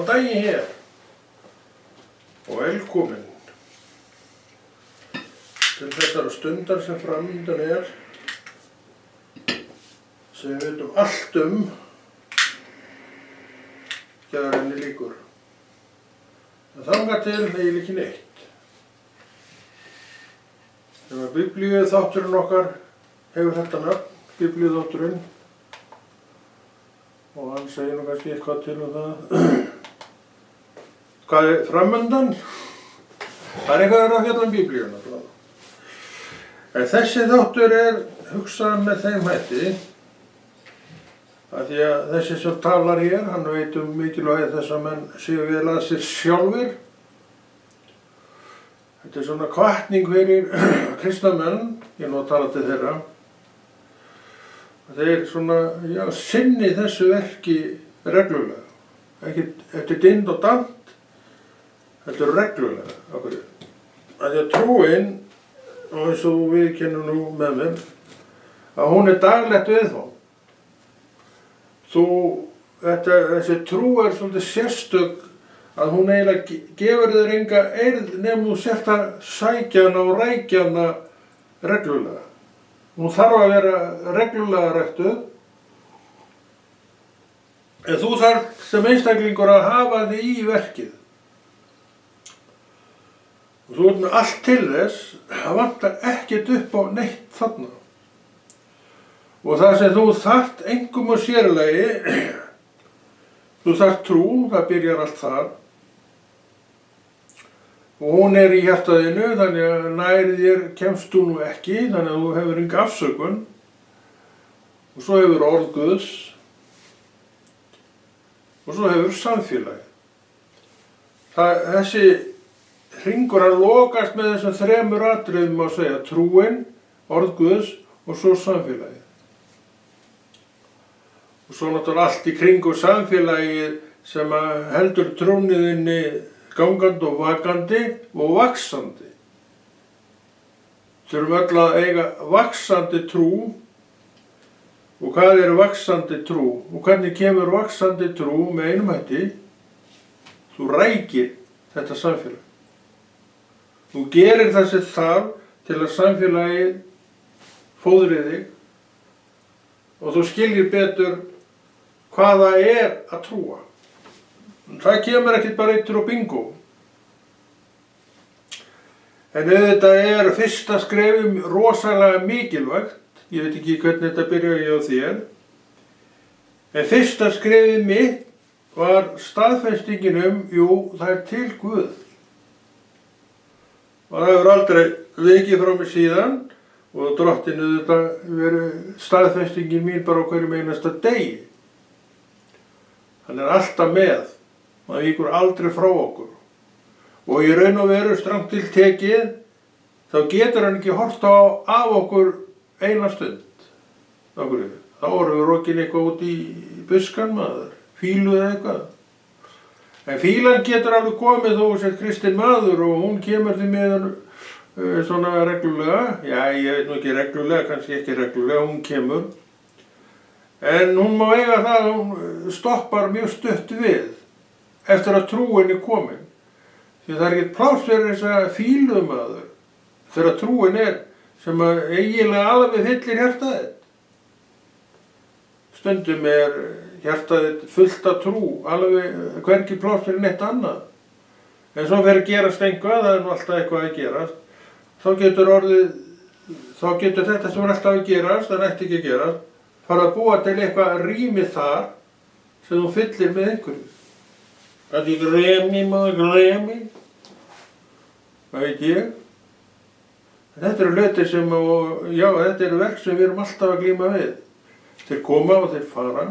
daginn hér og velkomin til þessara stundar sem framundan sem við vitum allt þegar henni lýkur. En þangað til eiginlega ekki neitt. Þegar biblíuþátturinn okkar hefur þetta nafn, biblíuþátturinn, og hann segir nú kannski eitthvað til það. Hvað framundan? Það eitthvað að fjalla biblíuna. En þessi þáttur hugsað með þeim hætti að því að þessi sem talar hér, hann veit mikilvægi þess að menn séu vel að sér sjálfir. Þetta svona hvatning fyrir kristna menn, ég nú að tala til þeirra. Þeir svona, sinni þessu verki reglulega. Ekki eftir dind og dant, heldur reglulega. Af því að trúin, og eins og við kennum nú með mér, að hún daglegt viðfang. Þessi trú svolítið sérstök að hún eiginlega gefur þér enga eirð nema þú sért að sækja hana og rækja hana reglulega. Hún þarf að vera reglulega ræktuð, en þú þarf sem einstaklingur að hafa þig í verkið. Og þú ert með allt til þess, það vantar ekkert upp á neitt þarna. Og það sem þú þarft einkum og sérlegi, þú þarft trú, það byrjar allt þar. Og hún í hjartaðinu, þannig að nær þér kemst þú nú ekki, þannig að þú hefur enga afsökun. Og svo hefur orð Guðs. Og svo hefur samfélagið. Þessi hringur að lokast með þessum þremur atriðum að segja, trúin, orð Guðs og svo samfélagið. Og svo náttúrulega allt í kringu samfélagið sem heldur trúniðinni gangandi og vakandi og vaxandi. Þurfum öll að eiga vaxandi trú. Og hvað vaxandi trú? Og hvernig kemur vaxandi trú með einum hætti? Þú rækir þetta samfélag. Þú gerir það sem þarf til að samfélagið fóðri þig og þú skiljir betur hvað það að trúa. Það kemur ekkert bara eittur og bingo. En auðvitað fyrsta skrefum rosalega mikilvægt. Ég veit ekki hvernig þetta byrjaði á þér. En fyrsta skrefið mitt var staðfestingin það til Guð. Og það hefur aldrei vikið frá mig síðan og drottinn auðvitað verið staðfestingin mín bara á hverjum einasta degi. Hann alltaf með, hann víkur aldrei frá okkur. Og í raun og veru strangt til tekið, þá getur hann ekki horft af okkur eina stund. Þá vorum við rokin eitthvað út í buskan maður, fílu eða eitthvað. En fílan getur alveg komið þó sér kristinn maður og hún kemur því með svona reglulega. Já, ég veit nú ekki reglulega, kannski ekki reglulega, hún kemur. En hún má eiga það að hún stoppar mjög stutt við eftir að trúin komin. Því það ekkert pláss fyrir þessa fílumaður þegar trúin sem eiginlega alveg fyllir hjartaðið. Stundum hjartaðið fullt af trú, alveg hvergi pláss fyrir neitt annað. En svo fyrir að gerast eitthvað, það nú alltaf eitthvað að gerast, þá getur þetta sem alltaf að gerast, það ætti ekki að gerast, fara að búa til eitthvað rými þar sem þú fyllir með einhverju. Það gremi maður, gremi. Það veit ég. Þetta hlutir sem, þetta verk sem við erum alltaf að glíma við. Þeir koma og þeir fara.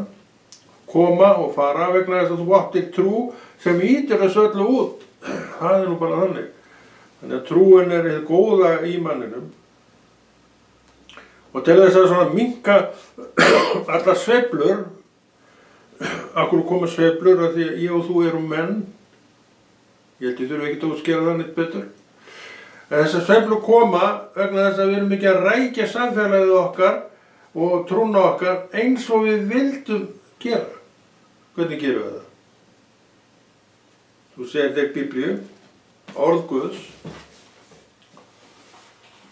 Koma og fara vegna þess að þú áttir trú sem ýtir þessu öllu út. Það nú bara þannig. Þannig að trúin hið góða í manninum. Og til þess að svona minnka allar sveiflur, akkur koma sveiflur af því að ég og þú erum menn, ég held ég þurfi ekki að útskýra það neitt betur. En þessar sveiflur koma vegna þess að við erum ekki að rækja samfélagið okkar og trúna okkar eins og við vildum gera. Hvernig gerum við það? þú segir þér Biblíu, orð Guðs,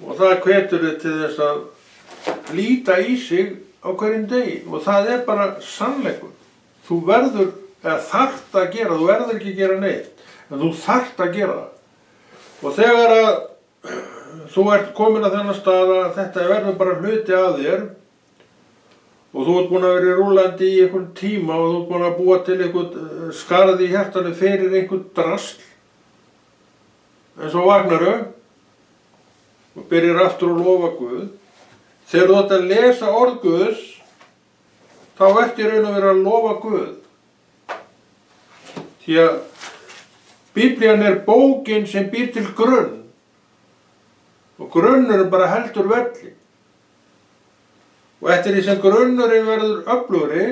og það hvetur þig til þess að líta í sig á hverjum degi og það er bara sannleikur. Þú verður, eða þarft að gera, þú verður ekki að gera neitt, en þú þarft að gera það. Og þegar að þú ert komin að þennan stað að þetta verður bara hluti að þér og þú ert búin að vera rúllandi í einhvern tíma og þú ert búin að búa til einhvern skarð í hjartanu fyrir einhvern drasl, eins og Vagnaru, og byrjar aftur að lofa Guð. Þegar þú ert að lesa orð Guðs, þá ert í raun og veru að lofa Guð. Því að Biblían er bókin sem býr til grunn og grunnurinn bara heldur velli. Og eftir því sem grunnurinn verður öflugri,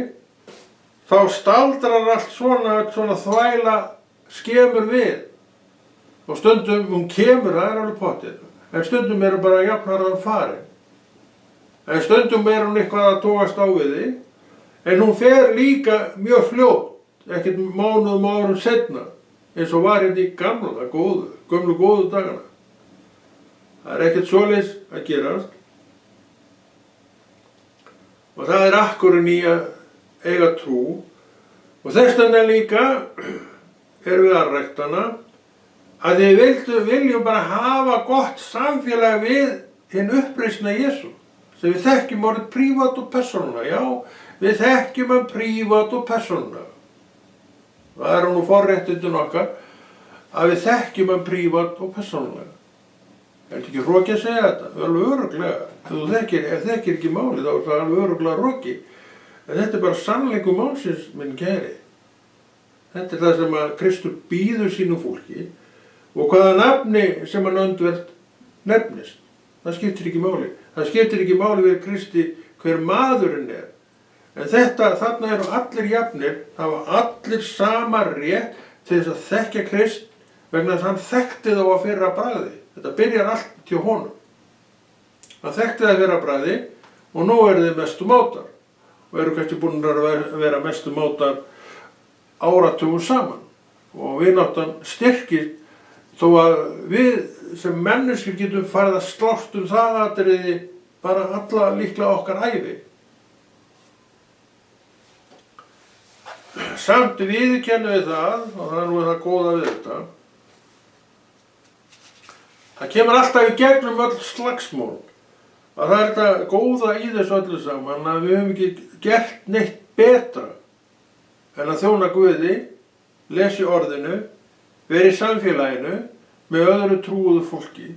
þá staldrar allt svona þvæla skemur við. Og stundum hún kemur, það er alveg pottið, en stundum eru bara jafnharðan farin. En stundum er hún eitthvað að togast á við því, en hún fer líka mjög fljótt, ekkert mánuðum og árum seinna, eins og var í gömlu góðu dagana. Það er ekkert svoleiðis að gerast. Og það er akkurinn í að eiga trú. Og þess vegna líka erum við að ræktana að við viljum bara hafa gott samfélag við hinn uppreisna Jesú. Sem við þekkjum orðið prívat og persónulega. Já, við þekkjum prívat og persónulega. Það er nú forréttindin okkar að við þekkjum prívat og persónulega. Er þetta ekki hroki að segja þetta? Alveg örugglega. Ef þú þekkir ekki málið, þá er það alveg örugglega hroki. En þetta er bara sannleikur málsins, minn kæri. Þetta er það sem að Kristur býður sínu fólki og hvaða nafni sem hann öndvert nefnist. Það skiptir ekki máli. Það skiptir ekki máli við Kristi hver maðurinn er. En þarna eru allir jafnir, það var allir sama rétt til þess að þekkja Krist vegna þess að hann þekkti þá að fyrra bragði. Þetta byrjar allt hjá honum. Hann þekkti það fyrra bragði og nú eru þið mestu mátar. Og eru kannski búin að vera mestu mátar áratugum saman. Og vináttan styrkist þó að við sem menneskir getum farið að slást það atriði bara alla líklega okkar ævi. Samt viðurkennum við það, og það er nú það góða við þetta, það kemur alltaf í gegnum öll slagsmál. Að það er þetta góða í þessu öllu saman að við höfum ekki gert neitt betra en að þjóna Guði, lesi orðinu, vera í samfélaginu með öðru trúuðu fólki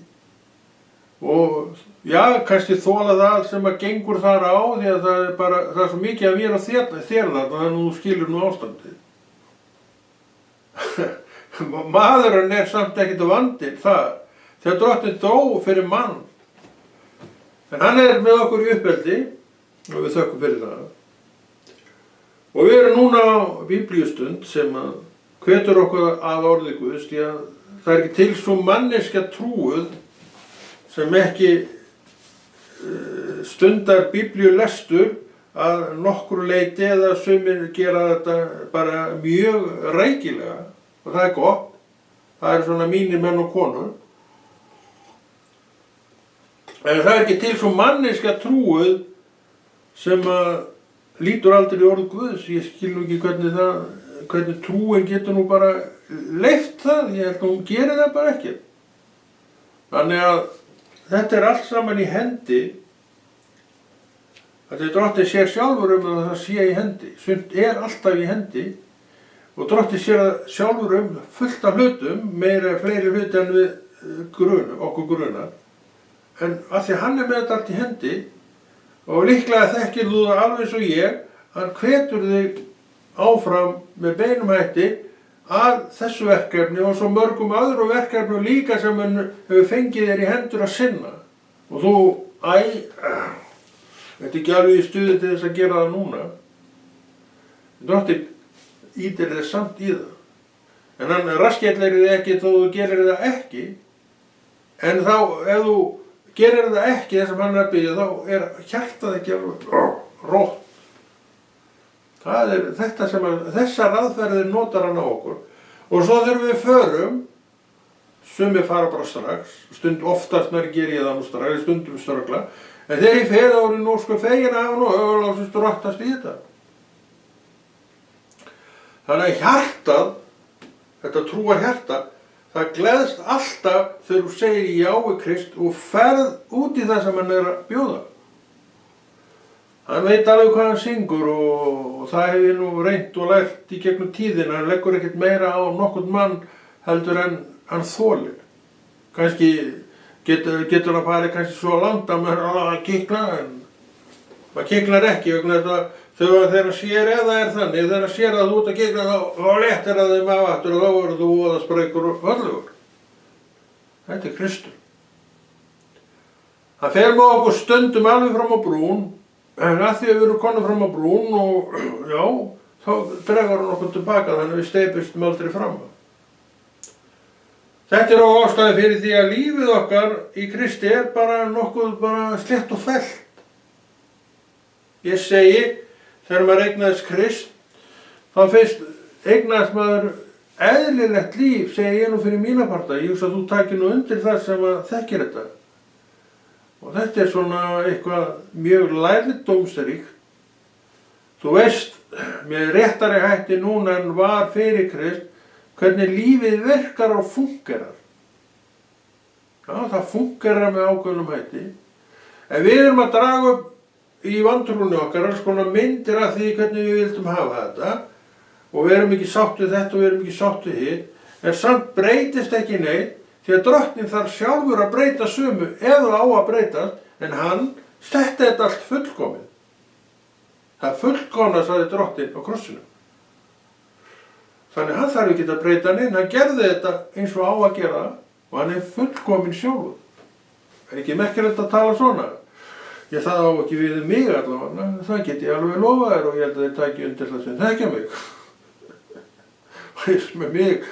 og já, kannski þola það sem að gengur þar á því að það er svo mikið að vera þér þarna þannig að þú skilur nú ástandið. Maðurinn er samt ekkert vandinn þar þegar Drottinn dó fyrir mann. En hann er með okkur í uppeldi og við þökkum fyrir það. Og við erum núna á biblíustund sem að hvetur okkur að orði Guðs því að það er ekki til svo manneskja trúuð sem ekki stundar biblíulestur að nokkru leyti eða sumir gera þetta bara mjög rækilega og það er gott. Það er svona mínir menn og konur. En það er ekki til svo manneskja trúuð sem að lítur aldrei í orð Guðs. Ég skil nú ekki hvernig trúin getur nú bara leyft það. Ég held að hún gerir það bara ekki. Þannig að þetta er allt saman í hendi. Þetta Drottinn sér sjálfur að það sé í hendi. Sumt er alltaf í hendi. Og Drottinn sér sjálfur fullt af hlutum, fleiri hluti en við okkur grunar. En af því hann er með þetta allt í hendi og líklega þekkir þú það alveg svo ég, hann hvetur þig áfram með beinum hætti að þessu verkefni og svo mörgum öðrum verkefnum líka sem hann hefur fengið þér í hendur að sinna. Og þú, þetta er ekki alveg í stuði til þess að gera það núna. Drottinn ýtir þér samt í það. En hann raskjallar þig ekki þó þú gerir það ekki. En þá, ef þú gerir það ekki þess að hann er að byggja, þá er hjartað ekki rótt. Það er þetta sem þessar aðferðir notar hann á okkur. Og svo þegar við förum, sumir fara bara strax, oftast nær geri ég það nú strax, stundum ströggla, en þegar ég fer þá er ég nú sko fegin að hafa nú ögurlásist drottast í þetta. Þannig að hjartað, þetta trúar hjarta, það gleðst alltaf þegar þú segir já við Krist og ferð út í það sem hann er að bjóða. Hann veit alveg hvað hann syngur og það hef ég nú reynt og lært í gegnum tíðina. Hann leggur ekkert meira á nokkurn mann heldur en hann þolir. Kannski getur hann farið kannski svo langt að maður að kikna, en maður kiknar ekki vegna þetta þegar hann sér eða er þannig, þegar hann sér að þú ert að kikna þá léttir að þeim aftur og þá verður þú voða sprækur og völlugur. Þetta er Kristur. Hann fer með okkur stundum alveg fram á brún, en að því að við erum konum fram á brún og já, þá dregur hann okkur tilbaka þannig að við steypumst aldrei fram. Þetta er á ástæðu fyrir því að lífið okkar í Kristi er bara nokkuð slétt og fellt. Ég segi, þegar maður eignaðist Krist, þá fyrst eignaðist maður eðlilegt líf, segi ég nú fyrir mína parta. Ég hugsa að þú takir nú undir það sem að þekkir þetta. Og þetta er svona eitthvað mjög lærdómsríkt. Þú veist, með réttari hætti núna en var fyrir Krist, hvernig lífið virkar og fungerar. Já, það fungerar með ákveðnum hætti. En við erum að draga upp í vantrúni okkar alls konar myndir af því hvernig við vildum hafa þetta og við erum ekki sátt við þetta og við erum ekki sátt við hitt, en samt breytist ekki neitt því að drottinn þarf sjálfur að breyta sumu eða á að breytast, en hann setti þetta allt fullkomið. Það fullkomna, sagði drottinn á krossinum. Þannig hann þarf ekki að breyta neinn, hann gerði þetta eins og á að gera og hann er fullkominn sjálfur. Er ekki merkilegt að tala svona? Ég það á ekki við mig allavega, það get ég alveg lofa þér og ég held að þeir taki undir það sem þekkja mig. Með mig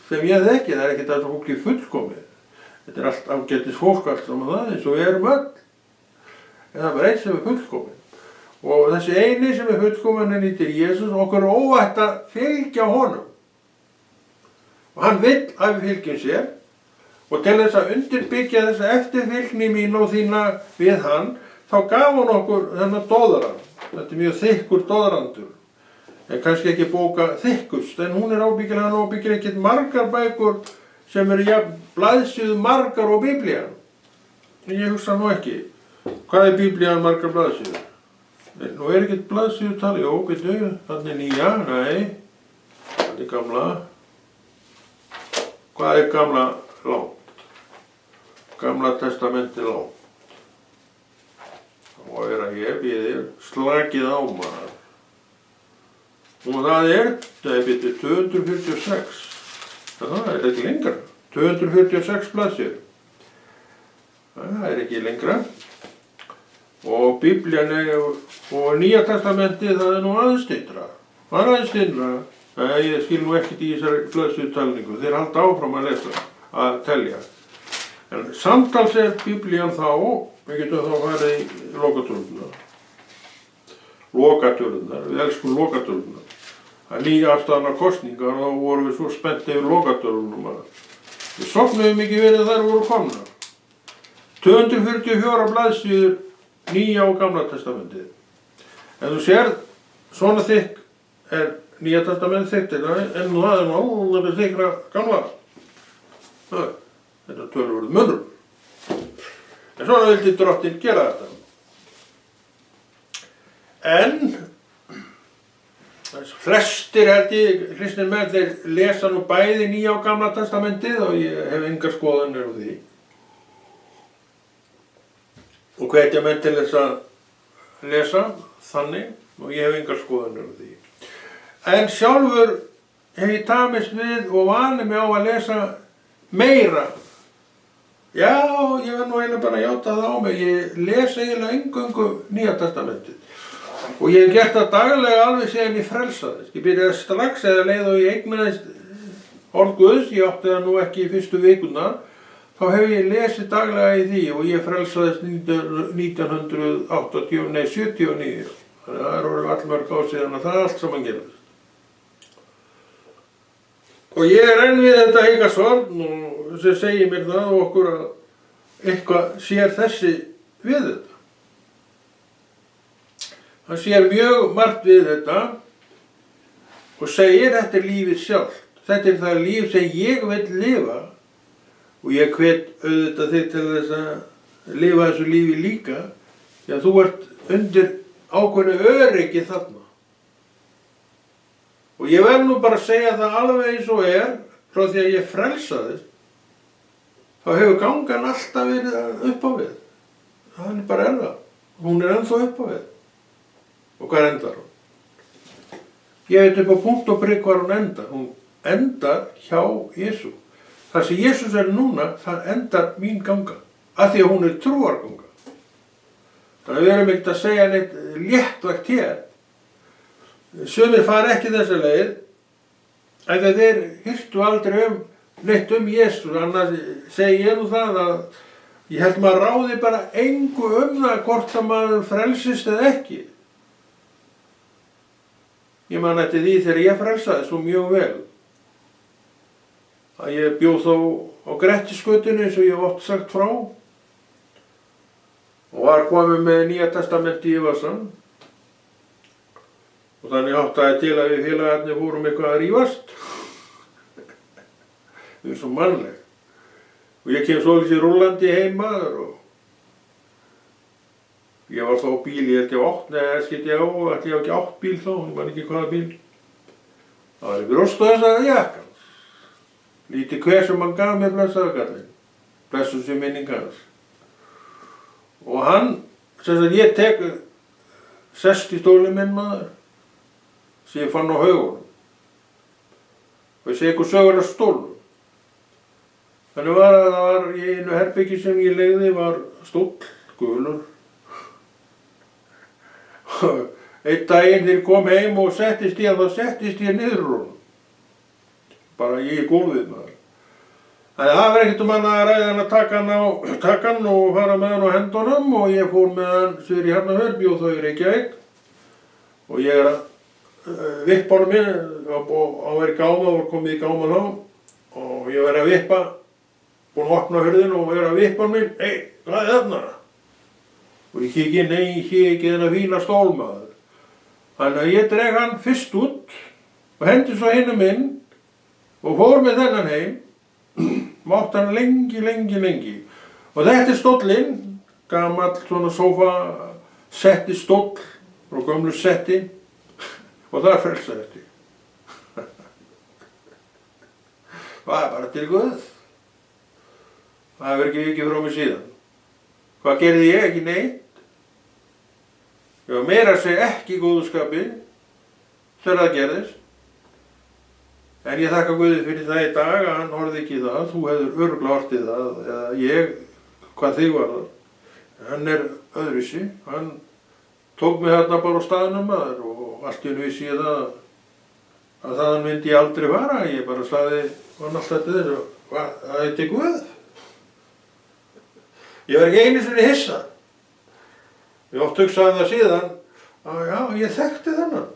sem ég þekki, það er ekkert að fólki fullkomið. Þetta er allt ágætis fólk allt saman það, eins og við erum öll. En það er bara einn sem er fullkominn. Og þessi eini sem er fullkominn nýtir Jesús og okkur er óvægt að fylgja honum. Og hann vill að við fylgjum sér og til þess að undirbyggja þessa eftirfylgni mín og þína við hann, þá gaf hann okkur þennan doðrand. Þetta er mjög þykkur doðrandur. En kannski ekki bóka þykkust, en hún er ábyggilega ekkert margar bækur sem eru jafn blaðsíðu margar og Biblían. En ég hugsa nú ekki, hvað er Biblían margar blaðsíður? Nú er ekkert blaðsíðu tali, jó, byrju, þannig nýja, nei, það er gamla. Hvað er gamla langt? Gamla testamenti langt. Það má vera hér, býðir, slakið á maður. Og það er 246, það er ekki lengra, 246 blaðsíður. Það er ekki lengra. Og Biblían og Nýja testamentið, það er nú aðeins styttra. Það er aðeins styttra. Ég skil nú ekkert í þessari blaðsíðutalningu, þeir halda áfram að lesa, að telja. En samtals er Biblían þá, við getum þá farið í lokatölunar. Lokatölunar, við elskum lokatölunar. Það nýafstaðnar kosningar og þá vorum við svo spennt yfir lokatölunum að við sofnuðum ekki verið þær voru komnar. 244 blaðsíður Nýja og Gamla testamentið. En þú sér, svona þykk er Nýja testamentið þykkt, en það er nú alveg þykkra Gamla. Þetta er töluverður munur. En svona vildi drottinn gera þetta. En flestir held ég, kristnir menn, þeir lesa nú bæði Nýja og Gamla testamentið og ég hef engar skoðanir á því. Og hvetja menn til þess að lesa þannig og ég hef engar skoðanir á því. En sjálfur hef ég tamist við og vanið mig á að lesa meira. Já, ég verð nú eiginlega bara að játa það á mig. Ég les eiginlega eingöngu Nýja testamentið. Og ég hef gert það daglega alveg síðan ég frelsaðist. Ég byrjaði strax eða leið og ég eignaðist orð Guðs, ég átti það nú ekki í fyrstu vikurnar, þá hef ég lesið daglega í því og ég frelsaðist 79. Þannig að það eru allmörg á síðan að það allt saman gerðist. Og ég er enn við þetta Heygarðshorn og sem segir mér það og okkur að eitthvað sér þessi við þetta. Hann sér mjög margt við þetta og segir þetta er lífið sjálft. Þetta er það líf sem ég vil lifa og ég hvet auðvitað þig til þess að lifa þessu lífi líka því að þú ert undir ákveðnu öryggi þarna. Og ég verð nú bara að segja það alveg eins og frá því að ég frelsaðist, þá hefur gangan alltaf verið upp á við. Það er bara það. Hún er ennþá upp á við. Og hvað endar hún? Ég veit upp á punkt og prikk hvar hún endar. Hún endar hjá Jesú. Það sem Jesús er núna, það endar mín ganga. Af því að hún er trúarganga. Þannig að við erum ekkert að segja neitt léttvægt hér. Sumir fara ekki þessa leið, en þeir hirtu aldrei neitt Jesú. Annars segi ég nú það að ég held maður ráði bara engu það hvort að maður frelsist eða ekki. Ég man eftir því þegar ég frelsaði svo mjög vel. Að ég bjó þó á Grettisgötunni eins og ég hef oft sagt frá. Og var komið með Nýja testamenti í vasann. Og þannig áttaði til að við félagarnir fórum eitthvað að rífast. Við erum svo mannleg. Og ég kem svolítið rúllandi heima og ég var þá á bíl, ég held ég á 8, neða skildi ég á, ætli ég á ekki 8 bíl þá, ég man ekki hvaða bíl. Það var í brjóst og þessaði jakkan. Lítið hver sem hann gaf mér blessaði kallinn. Blessuð sé minning hans. Og hann, sem sagt ég tek sest í stólinn minn maður, sem ég fann á haugunum. Og ég segi ykkur sögur af stólnum. Þannig var að það var í einu herbyggi sem ég leigði var stóll, gulur. Einn daginn þegar ég kom heim og settist ég, þá settist ég niður úr honum. Bara ég í gólfið maður. Þannig það var ekkert annað að ræða en að taka hann og fara með hann á hendunum og ég fór með hann suður í Hafnarfjörð og þá í Reykjavík. Og ég er að vippa honum minn, á verið gáma og komið í gáman á og ég var að vippa, búinn að opna hurðin og var að vippa honum minn, hvað er þarna? Og ég kikki, nei, ég kikki þennan fína stólmaður. Þannig að ég dreg hann fyrst út og hendi svo hinum inn og fór með þennan heim, mátt hann lengi. Og þetta er stóllinn, gamall svona sófa, setti stóll frá gömlu setti og það frelsaði þetta. Það er bara til Guð. Það hefur ekki vikið frá mig síðan. Hvað gerði ég? Ekki neitt. Ég var meira að segja ekki í góðskapi þegar það gerðist. En ég þakka Guði fyrir það í dag að hann horfði ekki í það. Þú hefur örugglega horft í það, eða ég, hvað þig var það. Hann er öðruvísi. Hann tók mig þarna bara á staðnum maður og allt í einu vissi ég að þaðan myndi ég aldrei fara. Ég bara sagði, var alltaf þetta það er til Guð. Ég var ekki einu sinni hissa. Ég oft hugsaði það síðan að já, ég þekkti þennan.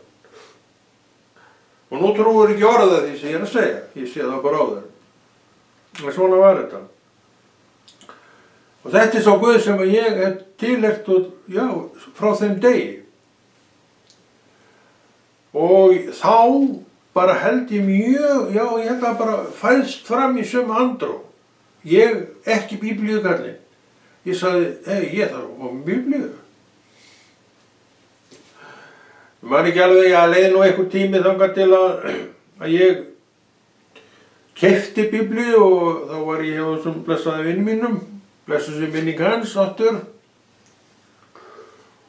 Og nú trúir ekki orða því sem ég er að segja. Ég sé það bara á þeim. En svona var þetta. Og þetta er sá Guð sem ég hef tilheyrt já, frá þeim degi. Og þá bara held ég mjög, já, ég held að bara fælst fram í sömu andrá. Ég ekki bíblíukallinn. Ég sagði, ég þarf að koma bíblíu. Ég man ekki alveg að leið nú einhver tími þangað til að ég keypti bíblíu og þá var ég hjá þessum blessaði vinum mínum, blessuð sé minning hans áttur.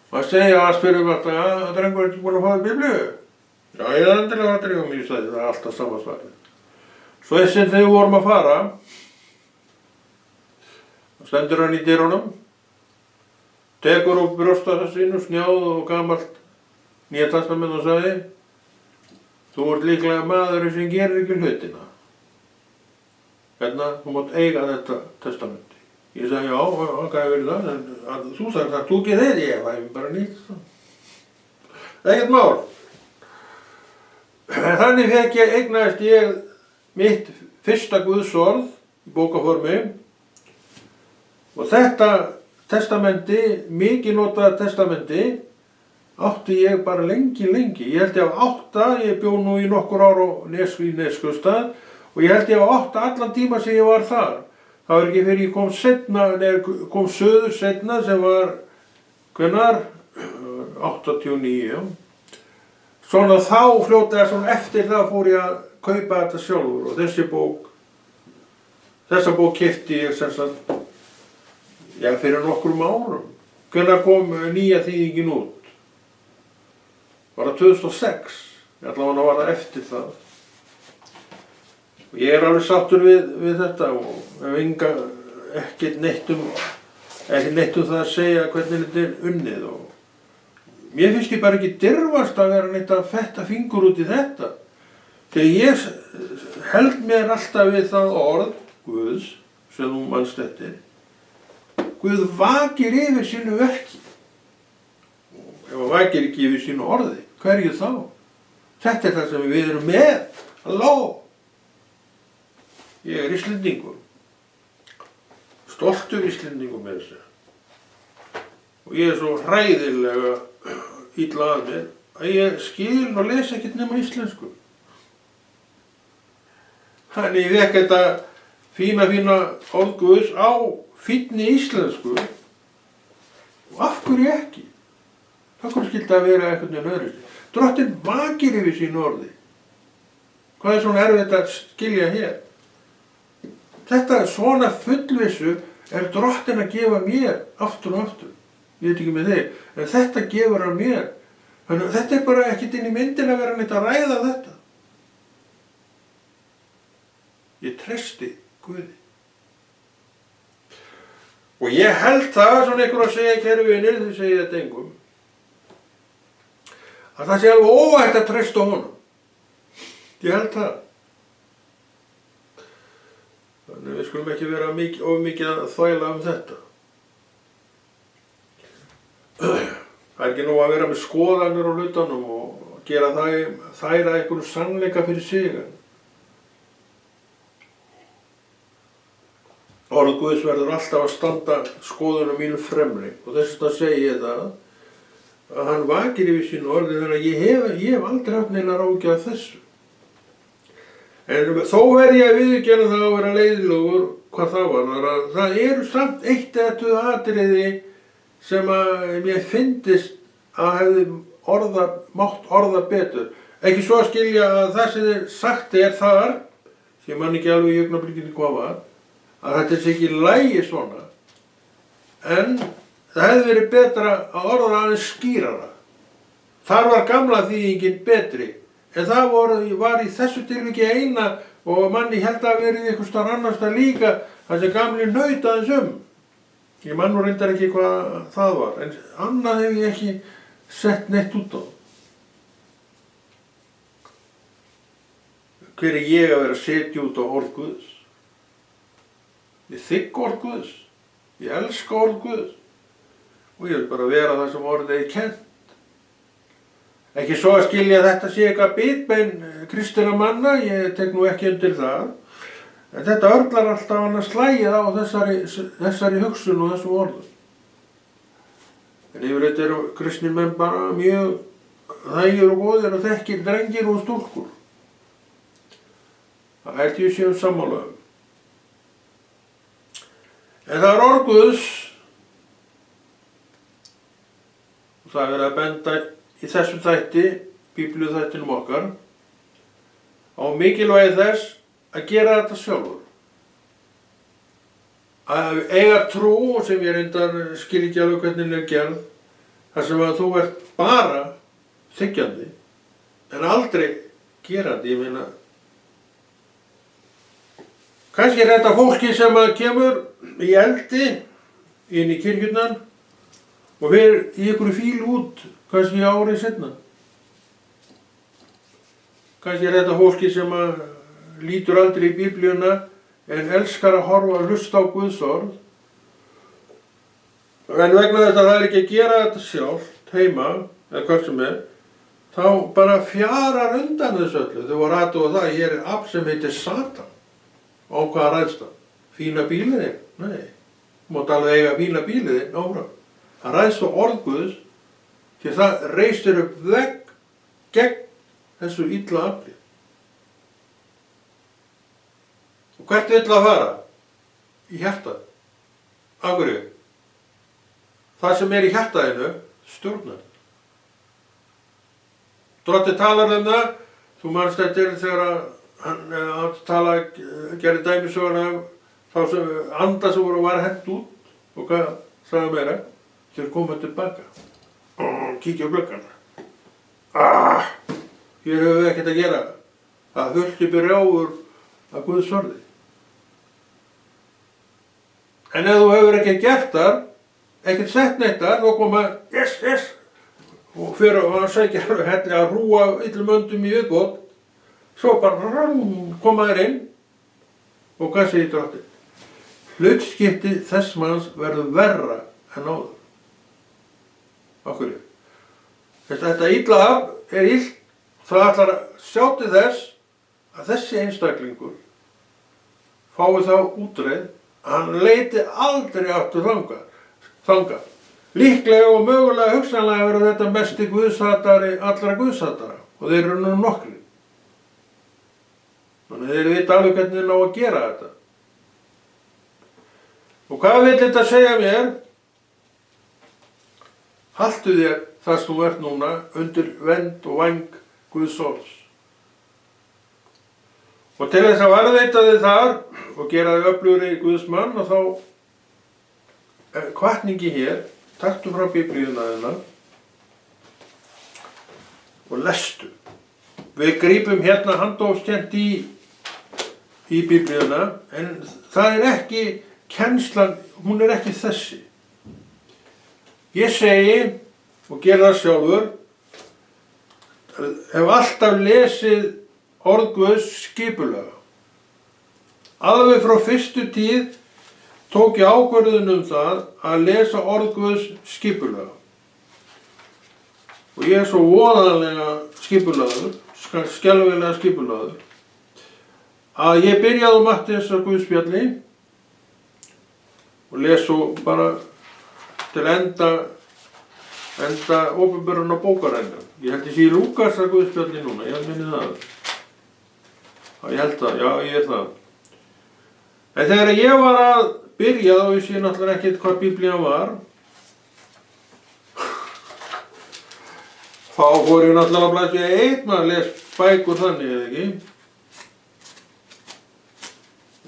Og að segja að spyrjum alltaf, að drengur ekki búin að fá bíblíu? Já, ég er endilega að drengum, ég sagði, það er alltaf sama svarið. Svo þessum þegar við vorum að fara, stendur hann í dyrunum, tekur upp brjóstassa sínu, snjáð og gamalt Nýja testament og sagði, þú ert líklega maðurinn sem gerir ekki hlutina. Hérna, þú mátt eiga þetta testamenti. Ég sagði, já, hvað er verið það? En þú sagði það, þú ekki þeir, ég væri bara nýtt. Ekkert mál. Þannig fekk ég eignaðist ég mitt fyrsta Guðsorð í bókaformi og þetta testamenti, mikið notaða testamenti, átti ég bara lengi. Ég held ég ég bjó nú í nokkur ár á Neskaupstað og ég held ég allan tíma sem ég var þar. Það var ekki fyrir ég kom seinna, kom söður seinna sem var, hvenær? 89. Svona þá fljótlega svona eftir það fór ég að kaupa þetta sjálfur og þessa bók keypti ég sem sagt, fyrir nokkrum árum. Hvenær kom nýja þýðingin út? Var það 2006? Allavega var það eftir það. Og ég alveg sáttur við þetta og hef ekki neitt um það að segja hvernig þetta er unnið og mér finnst ég bara ekki dirfast að vera neitt að fetta fingur út í þetta. Þegar ég held mér alltaf við það orð Guðs sem þú manst eftir. Guð vakir yfir sínu verki. Og ef hann vakir ekki yfir sínu orði, hverju þá? Þetta er það sem við erum með. Halló! Ég er Íslendingur. Stoltur Íslendingur með þessu. Og ég er svo hræðilega illa að mér að ég skil og les ekkert nema íslensku. Þannig ég vekk þetta fína orð Guðs á fínni íslensku og af hverju ekki? Af hverju skildi að vera eitthvað með öðru? Drottinn vakir yfir sínu orði. Hvað er svona erfitt að skilja hér? Þetta svona fullvissu er Drottinn að gefa mér aftur og aftur. Ég veit ekki með þig, en þetta gefur hann mér. Þannig að þetta er bara ekkert inn í myndin að vera neitt að ræða þetta. Ég treysti Guði. Og ég held það, svona einhver að segja, kæru vinir, þið segið þetta engum, að það sé alveg óhætt að treysta honum. Ég held það. Þannig við skulum ekki vera of mikið að þvæla um þetta. Það er ekki nú að vera með skoðanir á hlutunum og gera þær að einhverju sannleika fyrir sig. Orð Guðs verður alltaf að standa skoðunum mínu fremri og þess vegna segi ég það að hann vakir yfir sínu orði þannig að ég hef aldrei haft neina áhyggjur af þessu. En þó verð ég að viðurkenna það að vera leiðilegur hvað það var. Það eru samt eitt eða tvö atriði sem að mér fyndist að hefði mátt orða betur. Ekki svo að skilja að það sem þið sagt er þar, sem mann ekki alveg í augnablikinu hvað var, að þetta sé ekki í lagi svona. En það hefði verið betra að orða aðeins skýrara. Þar var gamla þýðingin betri. En það var í þessu tilviki eina og manni held að verið einhvers staðar annars staðar líka þar sem gamli naut aðeins Ég man nú reyndar ekki hvað það var, en annað hef ég ekki sett neitt út á. Hver er ég að vera að setja út á orð Guðs? Ég þigg orð Guðs, ég elska orð Guðs og ég vil bara vera það sem orðið er kennt. Ekki svo að skilja að þetta sé eitthvað bitbein kristinna manna, ég tek nú ekki undir það. En þetta örlar alltaf hann að slægið á þessari hugsun og þessum orðum. En yfirleitt eru kristnir menn bara mjög þægir og góðir og þekkir drengir og stúlkur. Það held ég séum sammála um. En það er orð Guðs og það er verið að benda í þessum þætti, Biblíuþættinum okkar, á mikilvægi þess að gera þetta sjálfur. Að eiga trú sem ég reyndar skil ekki alveg hvernig er gerð, þar sem að þú ert bara þiggjandi, en aldrei gerandi, ég meina. Kannski er þetta fólki sem að kemur í eldi inn í kirkjurnar og fer í einhverju fíl út, kannski árið seinna. Kannski er þetta fólki sem að lítur aldrei í Biblíuna en elskar að horfa og hlusta á Guðs orð. En vegna þess að það er ekki að gera þetta sjálft heima, eða hvað sem er, þá bara fjarar undan þessu öllu. Þau voru aðtúa það, hér afl sem heitir Satan. Á hvað ræðst það? Fína bíliðinn? Nei. Mátt alveg eiga fína bíliðinn áfram. Það ræðst á orð Guðs, því það reistir upp vegg gegn þessu illa afli. Og hvert vill það fara? Í hjartað. Af hverju? Það sem í hjartaðinu stjórnar. Drottinn talar það, þú manst eftir þegar hann gerði dæmisöguna þá sem anda sem voru var hent út og hvað sagði meira? Þeir koma tilbaka. Kíkja á gluggann. Hér höfum við ekkert að gera. Það fullt upp í rjáfur af Guðs orði. En ef þú hefur ekki gert þar, ekkert sett neitt þar, þá koma yes, og fyrir að sækja helli að hrúa illum öndum í viðbót, svo bara koma þær inn, og hvað segir Drottinn? Hlutskipti þess manns verður verra en áður. Af hverju? Þetta illa afl illt, það ætlar að sjá til þess að þessi einstaklingur fái þá útreið að hann leiti aldrei aftur þangað. Líklega og mögulega hugsanlega verður þetta mesti guðshatari allra guðshatara og þeir eru nú nokkrir. Þannig þeir vita alveg hvernig þeir ná að gera þetta. Og hvað vill þetta segja mér? Haltu þér þar sem þú ert núna undir vernd og væng Guðs orðs. Og til þess að varðveita þig þar og gera þig öflugri Guðsmann og þá hvatningi hér, taktu frá Biblíuna þína og lestu. Við grípum hérna handófskennt í Biblíuna en það ekki, kennslan, hún ekki þessi. Ég segi, og gera það sjálfur, hef alltaf lesið orð Guðs skipulega. Alveg frá fyrstu tíð tók ég ákvörðun það að lesa orð Guðs skipulega. Og ég svo voðalega skipulagður, skelfilega skipulagður, að ég byrjaði á Matthíasar Guðspjalli og les svo bara til enda opinberun á bókarendan. Ég held ég sé í Lúkasar Guðspjalli núna, ég minni það. Ég held það, já ég það. En þegar ég var að byrja, þá vissi ég náttúrulega ekkert hvað Biblían var, þá fór ég náttúrulega að blæsa einn að les bækur þannig, eða ekki?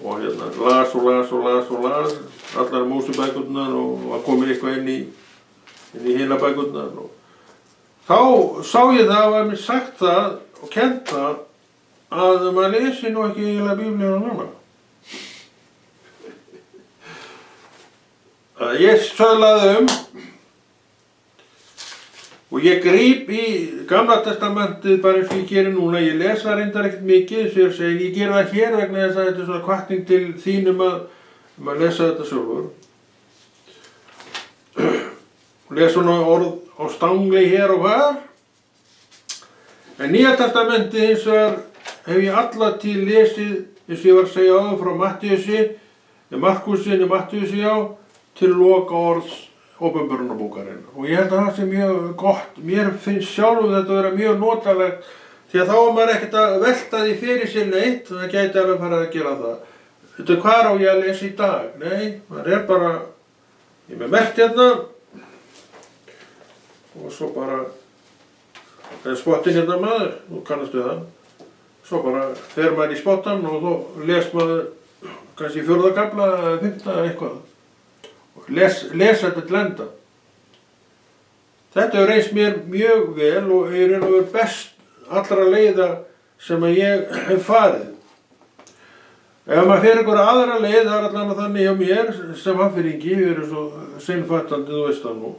Og hérna las, allar Mósebækurnar og að komi eitthvað inn í hina bækurnar. Þá sá ég það, var mér sagt það og kennt það að maður lesi nú ekki eiginlega Biblíuna núna. Ég söðlaði og ég gríp í Gamla testamentið bara eins og ég geri núna. Ég les það reyndar ekkert mikið, svo ég segi, ég geri það hér vegna þess að þetta er svona hvatning til þín að lesa þetta sjálfur. Og les svona orð á stangli hér og hvar. En Nýja testamentið hins vegar hef ég alla tíð lesið, eins og ég var að segja áður frá Matthíusi, Matthíusi já, til loka orðs opinberunarbókarinnar. Og ég held að það sé mjög gott. Mér finnst sjálfum þetta að vera mjög notalegt, því að þá er maður ekkert að velta því fyrir sér neitt, það gæti alveg farið að gera það. Þetta hvað á ég að lesa í dag? Nei, maður bara, ég með merkt hérna, og svo bara, það er spottin hérna maður, þú kannastu það. Svo bara fer maður í spottan og þá les maður kannski 4. kafla eða 5. eitthvað. Og les þetta til enda. Þetta hefur reynst mér mjög vel og er raun og veru best allra leiða sem að ég hef farið. Ef maður fer einhverja aðra leið, það er allan þannig hjá mér sem hafnfirðingi, við erum svo seinfattandi, þú veist það nú.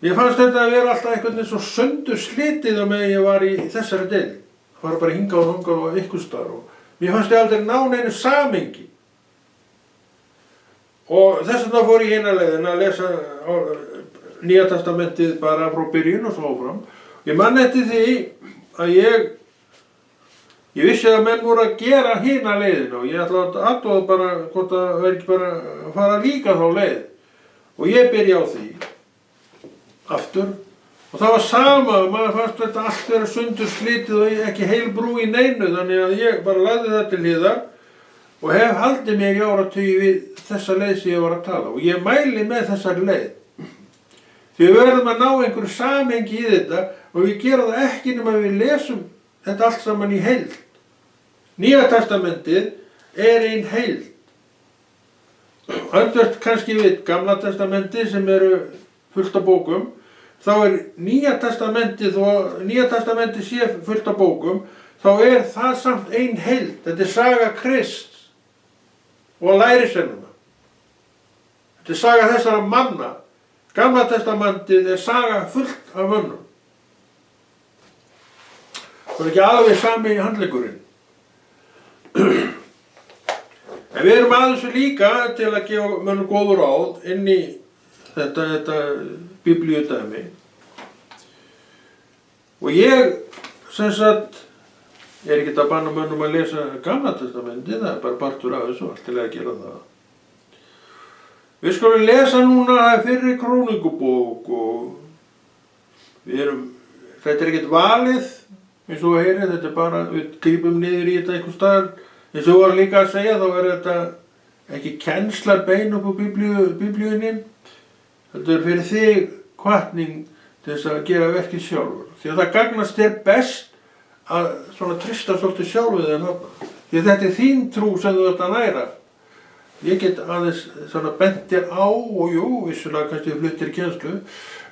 Ég fannst þetta að vera alltaf einhvern veginn svo söndur slitið á meðan ég var í þessari deili. Það var bara hingað og þangað og einhvers staðar og mér fannst ég aldrei ná neinu samhengi. Og þess vegna fór ég hina leiðina að lesa Nýja testamentið bara frá byrjun og svo áfram. Ég man eftir því að ég vissi að menn voru að gera hina leiðina og ég ætla að athuga bara hvort það verði ekki bara að fara líka þá leið. Og ég byrja á því aftur og það var sama, maður fannst þetta allt vera sundur slitið og ekki heil brú í neinu, þannig að ég bara lagði það til hliðar og hef haldið mér í áratugi við þessa leið sem ég var að tala og ég mæli með þessari leið. Því við verðum að ná einhverju samhengi í þetta og við gerum það ekki nema við lesum þetta allt saman í heild. Nýja testamentið ein heild. Öndvert kannski við Gamla testamentið sem eru fullt af bókum, þá Nýja testamentið sé fullt af bókum, þá það samt ein heild. Þetta saga Krists og lærisveinanna. Þetta saga þessara manna. Gamla testamentið saga fullt af mönnum. Það ekki alveg sami handleggurinn. En við erum aðeins líka til að gefa mönnum góður ráð inn í þetta biblíudæmi. Og ég, sem sagt, ekki að banna mönnum að lesa Gamla testamentið, það bara partur af þessu, allt til að gera það. Við skulum lesa núna fyrri Krónikubók og þetta ekkert valið, eins og heyrið, þetta bara, við grípum niður í þetta einhvers staðar. Eins og var líka að segja, þá þetta ekki kennsla bein upp á biblíunni. Þetta fyrir þig hvatning til þess að gera verkið sjálfur. Því að það gagnast þér best að svona trista svolítið sjálfið en þarna. Því að þetta þín trú sem þú ert að næra. Ég get aðeins svona bent þér á og jú, vissulega kannski fluttir í kennslu,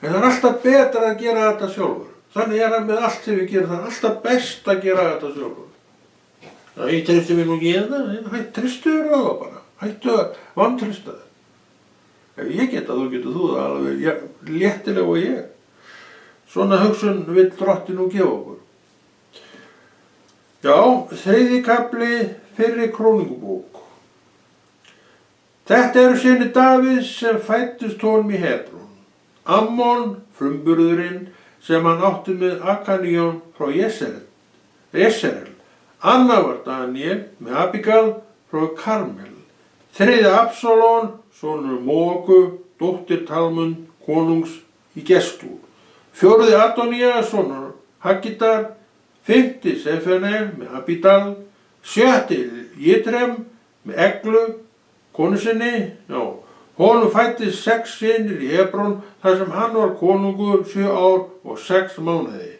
en það alltaf betra að gera þetta sjálfur. Þannig það með allt sem við gerum, það alltaf best að gera þetta sjálfur. Ég tristi mér nú ekki í það, tristu þér það bara, hættu að vantrista það. Ef ég geta þá getur þú það alveg léttilega og ég. Svona hugsun vill Drottinn nú gefa okkur. Já, 3. kafli fyrri Krónikubók. Þetta eru synir Davíðs sem fæddust honum í Hebrón. Ammon, frumburðurinn, sem hann átti með Akaníon frá Jesserel. Anna var Daniel með Abigail frá Karmel. 3. Absalón, sonur Móku, dóttir Talmund, konungs í Gestúr. 4. Adonía, sonur Hagidar. 5. Sefener með Abidal. 6. Jitrem með Eglu, konu sinni. Honum fæddist 6 synir í Hebrón þar sem hann var konungur 7 ár og 6 mánuði.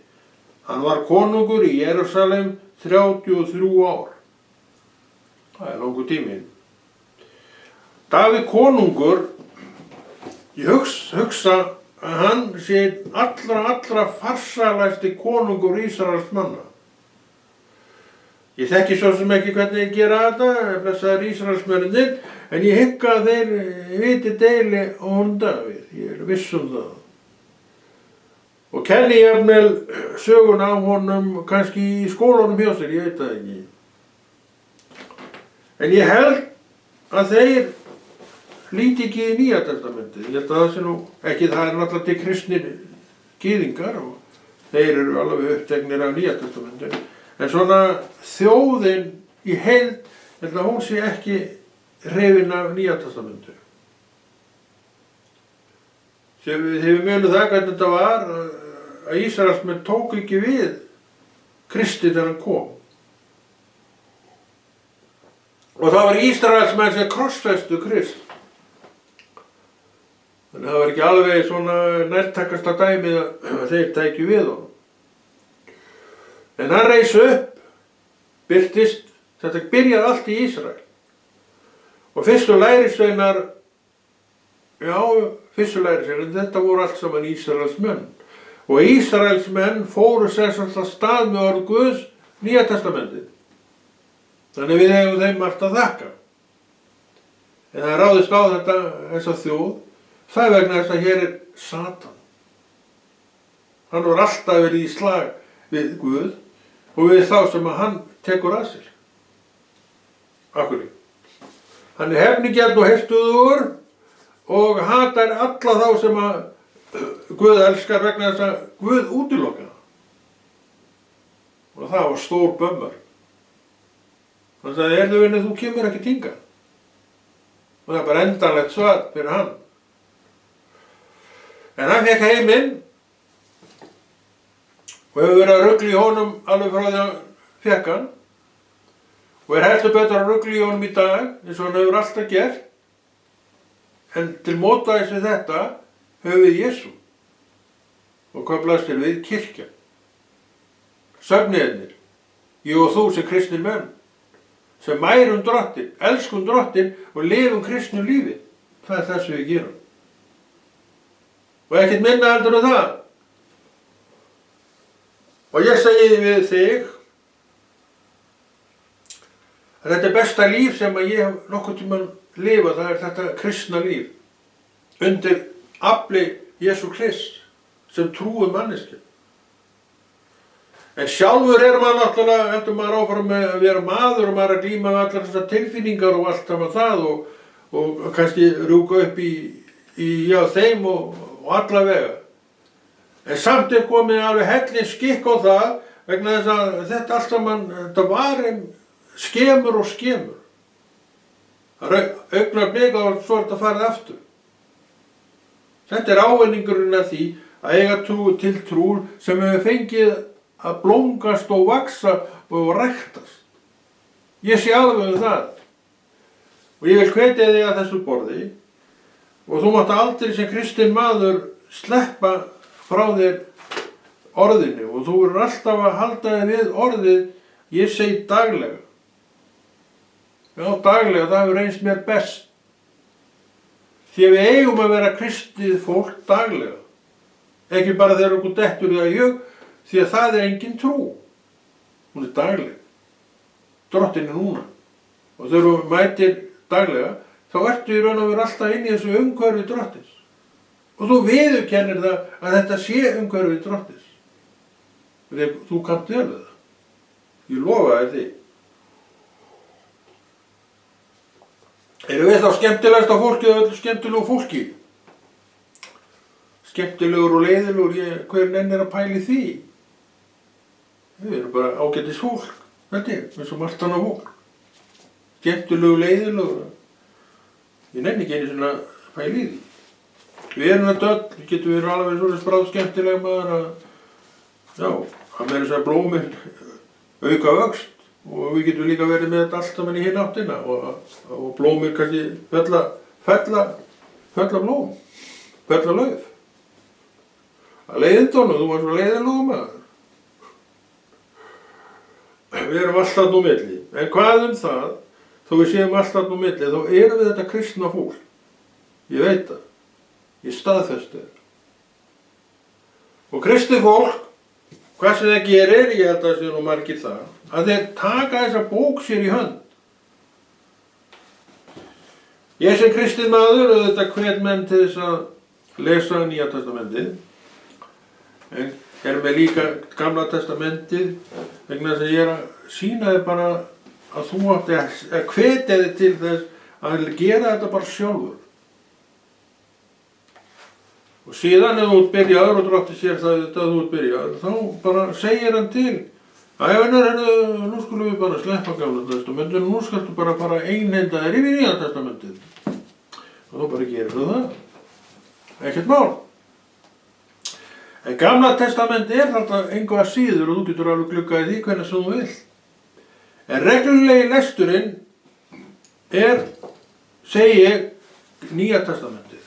Hann var konungur í Jerúsalem 33 ár. Það langur tími. Davíð konungur, ég hugsa að hann sé allra farsalæsti konungur Ísraels manna. Ég þekki svo sem ekki hvernig ég gera þetta, blessaðir Ísraelsmennirnir, en ég hygg að þeir viti deili á Davíð, ég viss það. Og kenni ég jafnvel söguna á honum kannski í skólanum hjá sér, ég veit það ekki. En ég held að þeir líti ekki í Nýja testamentið. Ég held að það sé nú ekki, það náttúrulega til kristnir gyðingar og þeir eru alveg uppteknir af Nýja testamentið. En svona þjóðin í heild, held að hún sé ekki hrifin af Nýja testamentið. Þegar við munum það hvernig þetta var, að Ísraelsmenn tók ekki við Kristi þegar hann kom. Og það var Ísraelsmenn sem krossfestu Krist. Þannig það var ekki alveg svona nærtækasta dæmið að þeir tækju við honum. En hann reis upp, birtist, þetta byrjaði allt í Ísrael. Og fyrstu lærisveinar, þetta voru allt saman Ísraelsmenn. Og Ísraelsmenn fóru sér alltaf stað með orð Guðs Nýja testamentið. Þannig við eigum þeim allt að þakka. En það ráðist á þessa þjóð, það er vegna þess að hér Satan. Hann var alltaf verið í slag við Guð og við þá sem að hann tekur að sér. Akkurri. Hann hefnigjarn og heftuður og hatar alla þá sem að Guð elskar vegna þess að Guð útilokar það. Og það var stór bömmar. Hann sagði, heyrðu vinur, þú kemur ekki hingað. Og það er bara endanlegt svar fyrir hann. En hann fékk heiminn og hefur verið að rugla í honum alveg frá því hann fékk hann og er heldur betur að rugla í honum í dag eins og hann hefur alltaf gert. En til mótvægis við þetta höfum við Jesú. Og hvað blasir við? Kirkja. Söfniðirnir, ég og þú sem kristnir menn, sem mærum Drottin, elskum Drottin og lifum kristnu lífi. Það er það sem við gerum. Og ekkert minna heldur en það. Og ég segi við þig að þetta er besta líf sem að ég hef nokkuð tímann lifað, það er þetta kristna líf. Undir afli Jesú Krist sem trúum manneskja. En sjálfur maður náttúrulega, heldur maður áfram með að vera maður og maður að glíma með allar þessar tilfinningar og allt saman það og kannski rjúka upp í þeim og alla vega. En samt er komið alveg hellin skikk á það vegna þess að þetta allt saman, þetta var skemur og skemur. Það er augnablik og svo er þetta farið aftur. Þetta er ávinningurinn af því að eiga til trúr sem hefur fengið að blómgast og vaksa og ræktast. Ég sé alveg það. Og ég vil hvetja þig að þessu borði og þú mátt aldrei sem kristinn maður sleppa frá þér orðinu og þú verður alltaf að halda þig við orðið, ég segi daglega. Já, daglega, það hefur reynst mér best. Því að við eigum að vera kristið fólk daglega. Ekki bara þegar okkur dettur það í hug, því að það er engin trú. Hún er dagleg. Drottin er núna. Og þegar þú mætir daglega, þá ertu í raun og veru alltaf inn í þessu umhverfi Drottins. Og þú viðurkennir það að þetta sé umhverfi Drottins. Þegar þú kannt vel við það. Ég lofa þér því. Erum við þá skemmtilegasta fólki eða öllu skemmtilegu fólki? Skemmtilegur og leiðilegur, hver nennir að pæli því? Við erum bara ágætis fólk, þetta eins og margt annað fólk. Skemmtilegur, leiðilegur. Ég nenni ekki einu svona pæli í því. Við erum þetta öll, við getum verið alveg svona bráð skemmtilega maður að, já, að meira þess að blómin auka vöxt. Og við getum líka verið með þetta allt saman í hinn áttina og blómir kannski fella blóm, fella lauf. Að leiðindónu, þú var svo leiðinlóðu maður. Við erum alltaf nú milli, en hvað það, þó við séum alltaf nú milli, þá erum við þetta kristna fólk. Ég veit það, ég staðfesti það. Og kristið fólk, hvað sem það gerir, ég held að það sé nú margir það, að þeir taka þessa bók sér í hönd. Ég sem kristinn maður auðvitað hvet menn til þess að lesa Nýja testamentið, en er með líka Gamla testamentið vegna þess að ég er að sýna þér bara að þú átti að hvetja þig til þess að gera þetta bara sjálfur. Og síðan ef þú ert byrjaður og Drottinn sér það að þú ert byrjaður, þá bara segir hann til nú skulum við bara sleppa Gamla testamentið og nú skaltu bara fara einhenda þér yfir Nýja testamentið. Og þú bara gerir það. Ekkert mál. En Gamla testamentið er þetta engu að síður og þú getur alveg gluggað í því hvernig sem þú vilt. En reglulegi lesturinn segi ég, Nýja testamentið.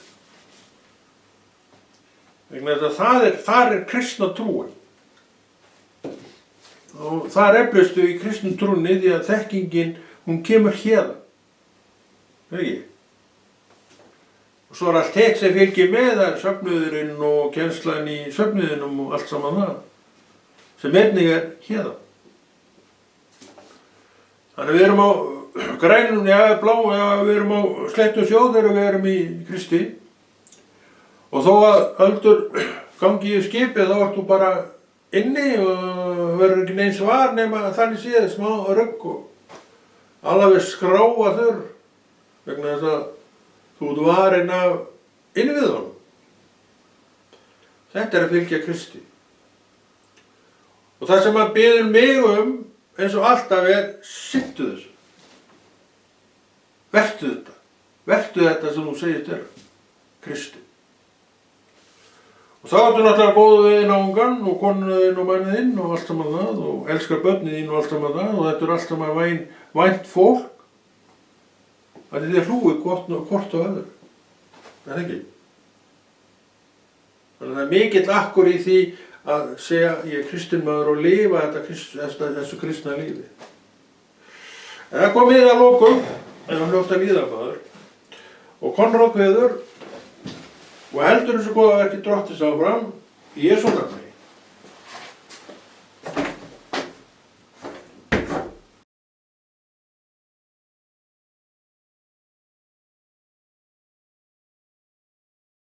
Vegna þess að þar er kristna trúin. Og þar eflustu í kristnum trúnni því að þekkingin, hún kemur hérðan. Ekki? Og svo er allt hitt sem fylgir með það, söfnuðurinn og kennslan í söfnuðinum og allt saman það, sem einnig er hérðan. Þannig við erum á grænum, blá, við erum á sléttu sjó þegar við erum í Kristi. Og þó að öldur gangi í skipið þá ertu bara inni og verður ekki neins svar nema þannig séð smá rögg og alveg skráa þurr vegna þess að þú ert varinn af innviðunum. Þetta er að fylgja Kristi. Og það sem hann biður mig eins og alltaf sinntu þessu. Vertu þetta. Vertu þetta sem þú segist Kristi. Og þá ertu náttúrulega góðu við náungan og konuna þinn og mannið þinn og allt saman það og elskar börnið þín og allt saman það og þetta allt saman vænt fólk. Það þið hlúið hvort og öðru. Það ekki. Þannig að það mikill akkur í því að segja ég kristinn maður og lifa þessu kristna lífi. En það kom við að lokum, en hann hljótt að líða maður og Konráð kveður og heldur þessu góða verki Drottins áfram í Jesú nafni.